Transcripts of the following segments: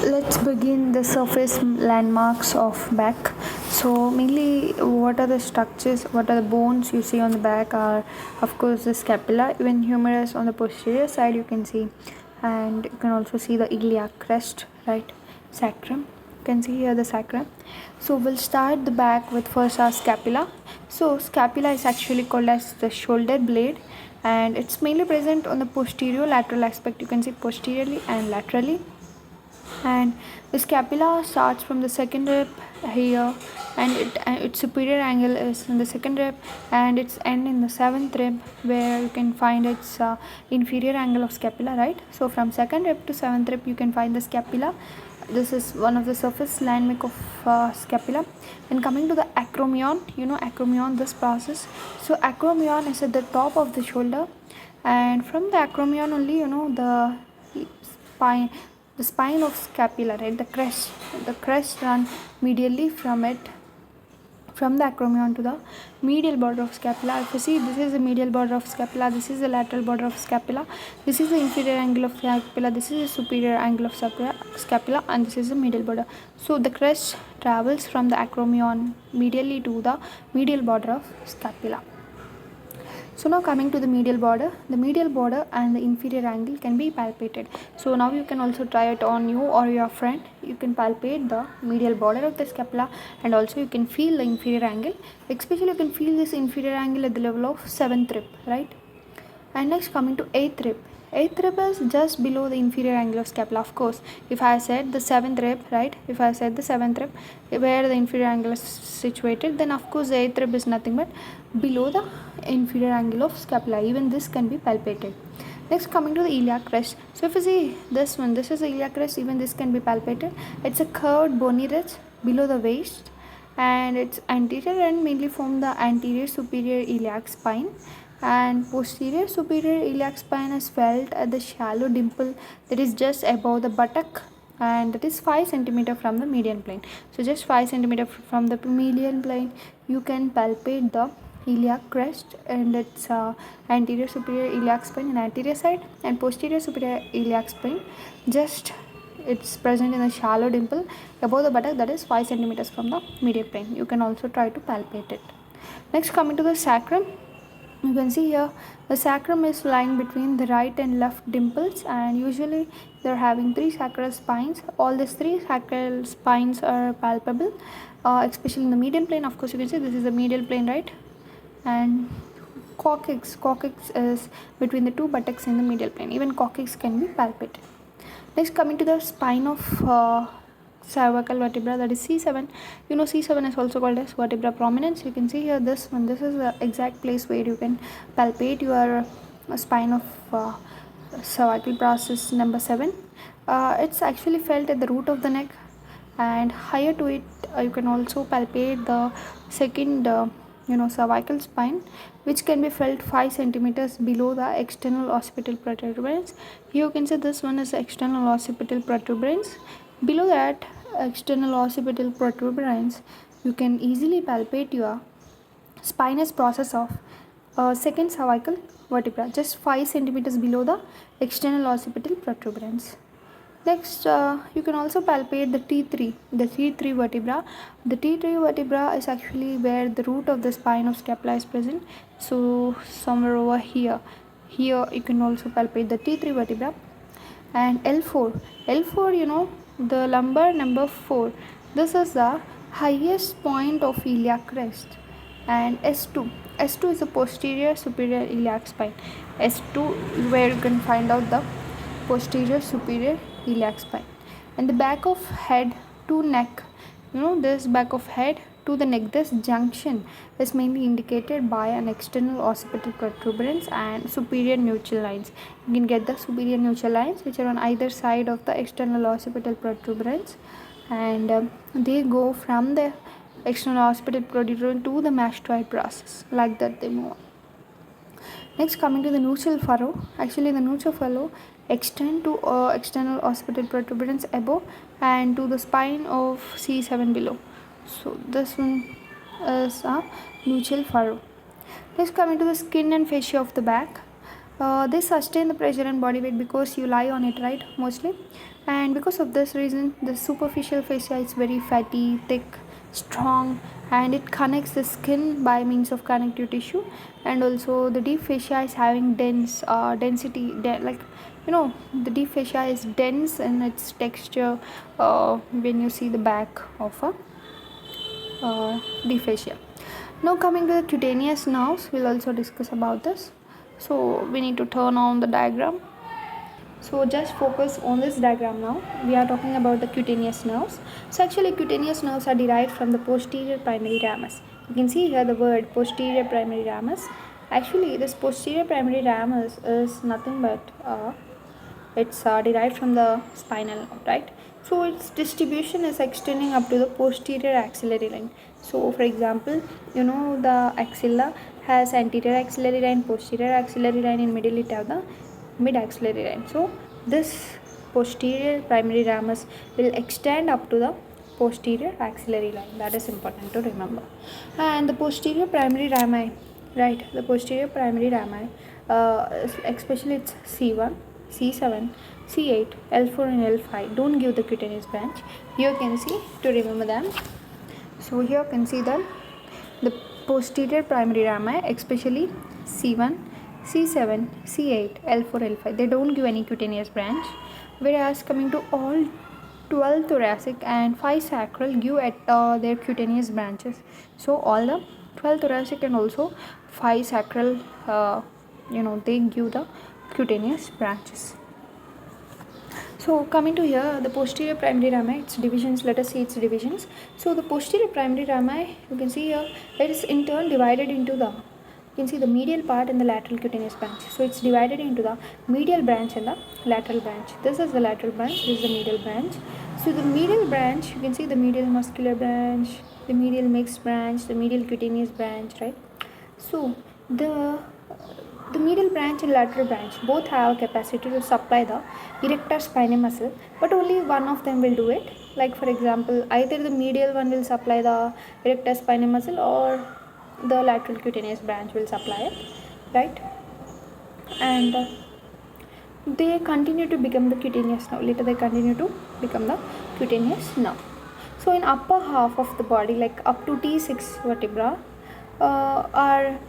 Let's begin the surface landmarks of back. So mainly what are the structures, what are the bones you see on the back are of course the scapula, even humerus on the posterior side you can see, and you can also see the iliac crest, right? Sacrum, you can see here the sacrum. So we'll start the back with first our scapula. So scapula is actually called as the shoulder blade, and it's mainly present on the posterior lateral aspect, you can see posteriorly and laterally. And the scapula starts from the second rib here, and its superior angle is in the second rib, and its end in the seventh rib, where you can find its inferior angle of scapula, right? So from second rib to seventh rib you can find the scapula. This is one of the surface landmark of scapula. And coming to the acromion, acromion, this process. So acromion is at the top of the shoulder, and from the acromion only the spine the spine of scapula, right? The crest run medially from the acromion to the medial border of scapula. If you see, this is the medial border of scapula, this is the lateral border of scapula, this is the inferior angle of scapula, this is the superior angle of scapula, and this is the medial border. So the crest travels from the acromion medially to the medial border of scapula. So now coming to the medial border and the inferior angle can be palpated. So now you can also try it on you or your friend. You can palpate the medial border of the scapula, and also you can feel the inferior angle. Especially you can feel this inferior angle at the level of 7th rib, right? And next coming to 8th rib. 8th rib is just below the inferior angle of scapula. Of course, if I said the 7th rib, right? If I said the 7th rib where the inferior angle is situated, then of course the 8th rib is nothing but below the inferior angle of scapula. Even this can be palpated. Next coming to the iliac crest. So if you see this one, this is the iliac crest, even this can be palpated. It's a curved bony ridge below the waist, and its anterior end mainly form the anterior superior iliac spine, and posterior superior iliac spine is felt at the shallow dimple that is just above the buttock, and that is 5 cm from the median plane. So just 5 cm from the median plane you can palpate the iliac crest and its anterior superior iliac spine in anterior side, and posterior superior iliac spine just it's present in a shallow dimple above the buttock, that is 5 cm from the median plane. You can also try to palpate it. Next coming to the sacrum. You can see here the sacrum is lying between the right and left dimples, and usually they're having 3 sacral spines. All these 3 sacral spines are palpable, especially in the median plane. Of course you can see this is the medial plane, right? And coccyx is between the 2 buttocks in the medial plane. Even coccyx can be palpated. Next coming to the spine of cervical vertebra, that is C7. C7 is also called as vertebra prominence. You can see here this one, this is the exact place where you can palpate your spine of cervical process number 7. It's actually felt at the root of the neck, and higher to it you can also palpate the second cervical spine, which can be felt 5 centimeters below the external occipital protuberance. Here you can see this one is external occipital protuberance. Below that external occipital protuberance you can easily palpate your spinous process of second cervical vertebra, just 5 centimeters below the external occipital protuberance. Next, you can also palpate the T3 vertebra. The T3 vertebra is actually where the root of the spine of scapula is present. So somewhere over here you can also palpate the T3 vertebra. And L4, the lumbar number 4. This is the highest point of iliac crest. And S2 is the posterior superior iliac spine. S2 where you can find out the posterior superior iliac spine. And the back of head to neck, this back of head to the neck, this junction is mainly indicated by an external occipital protuberance and superior nuchal lines. You can get the superior nuchal lines which are on either side of the external occipital protuberance, and they go from the external occipital protuberance to the mastoid process, like that they move on. Next coming to the nuchal furrow. Actually the nuchal furrow extend to external occipital protuberance above and to the spine of C7 below. So this one is a nuchal furrow. Next coming to the skin and fascia of the back. They sustain the pressure and body weight because you lie on it, right, mostly. and because of this reason the superficial fascia is very fatty, thick, strong, and it connects the skin by means of connective tissue. And also the deep fascia is having dense density like the deep fascia is dense in its texture when you see the back of a deep fascia. Now coming to the cutaneous nerves, we'll also discuss about this. So we need to turn on the diagram. So just focus on this diagram now. We are talking about the cutaneous nerves. So actually cutaneous nerves are derived from the posterior primary ramus. You can see here the word posterior primary ramus. Actually this posterior primary ramus is nothing but it's derived from the spinal, right? So its distribution is extending up to the posterior axillary line. So for example, the axilla has anterior axillary line, posterior axillary line, in middle it have the mid axillary line. So this posterior primary ramus will extend up to the posterior axillary line. That is important to remember. And the posterior primary rami, right? The posterior primary rami, especially it's C1, C7, C8, L4 and L5 don't give the cutaneous branch. Here you can see to remember them. So here you can see that the posterior primary rami, especially C1, C7, C8, L4, L5, they don't give any cutaneous branch. Whereas coming to all 12 thoracic and 5 sacral give at their cutaneous branches. So all the 12 thoracic and also 5 sacral, they give the cutaneous branches. So coming to here, the posterior primary rami, its divisions, let us see its divisions. So the posterior primary rami, you can see here, it is in turn divided into the, you can see the medial part and the lateral cutaneous branch. So it's divided into the medial branch and the lateral branch. This is the lateral branch, this is the medial branch. So the medial branch, you can see the medial muscular branch, the medial mixed branch, the medial cutaneous branch, right? So the medial branch and lateral branch both have capacity to supply the erector spinae muscle, but only one of them will do it. Like for example, either the medial one will supply the erector spinae muscle or the lateral cutaneous branch will supply it, right? And they continue to become the cutaneous nerve. Later they continue to become the cutaneous nerve. So in upper half of the body, like up to T6 vertebra, our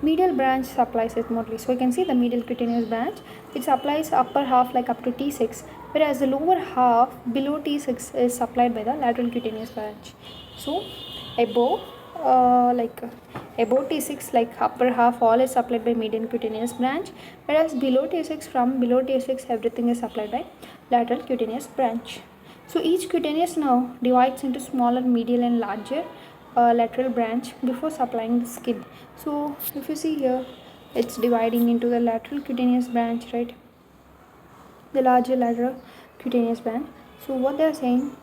medial branch supplies it mostly. So you can see the medial cutaneous branch, it supplies upper half like up to T6, whereas the lower half below T6 is supplied by the lateral cutaneous branch. So above above T6, like upper half all is supplied by medial cutaneous branch, whereas below T6, from below T6 everything is supplied by lateral cutaneous branch. So each cutaneous nerve divides into smaller medial and larger lateral branch before supplying the skin. So if you see here, it's dividing into the lateral cutaneous branch, right? The larger lateral cutaneous branch. So what they are saying,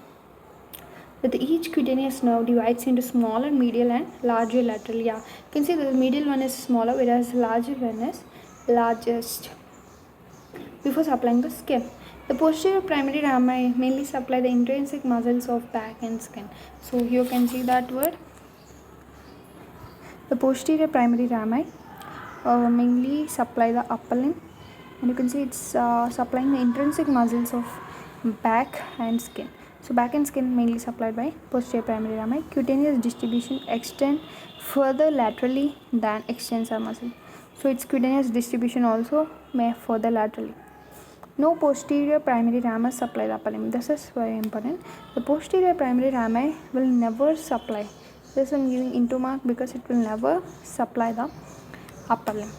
that each cutaneous nerve divides into smaller medial and larger lateral. Yeah, you can see the medial one is smaller, whereas the larger one is largest before supplying the skin. The posterior primary rami mainly supply the intrinsic muscles of back and skin. So here you can see that word. The posterior primary rami mainly supply the upper limb, and you can see it's supplying the intrinsic muscles of back and skin. So back and skin mainly supplied by posterior primary rami. Cutaneous distribution extend further laterally than extensor muscle. So its cutaneous distribution also may further laterally. No posterior primary ramus supply the upper limb. This is very important. The posterior primary rami will never supply. This I'm giving into mark because it will never supply the upper limb.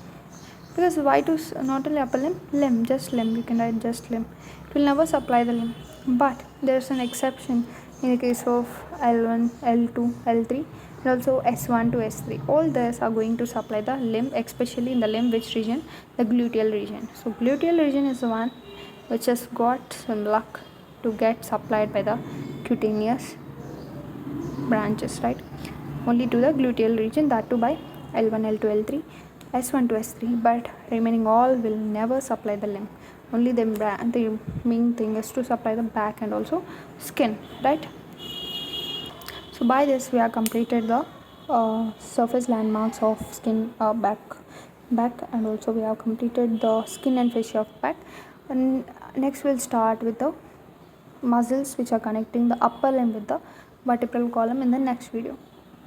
Because why to not only upper limb, limb, just limb, you can write just limb. It will never supply the limb. But there is an exception in the case of L1, L2, L3 and also S1 to S3. All these are going to supply the limb, especially in the limb which region? The gluteal region. So gluteal region is the one which has got some luck to get supplied by the cutaneous branches, right? Only to the gluteal region, that too by L1, L2, L3, S1 to S3, but remaining all will never supply the limb. Only the main thing is to supply the back and also skin, right? So by this we have completed the surface landmarks of skin, back, and also we have completed the skin and fascia of back. And next we'll start with the muscles which are connecting the upper limb with the vertebral column in the next video.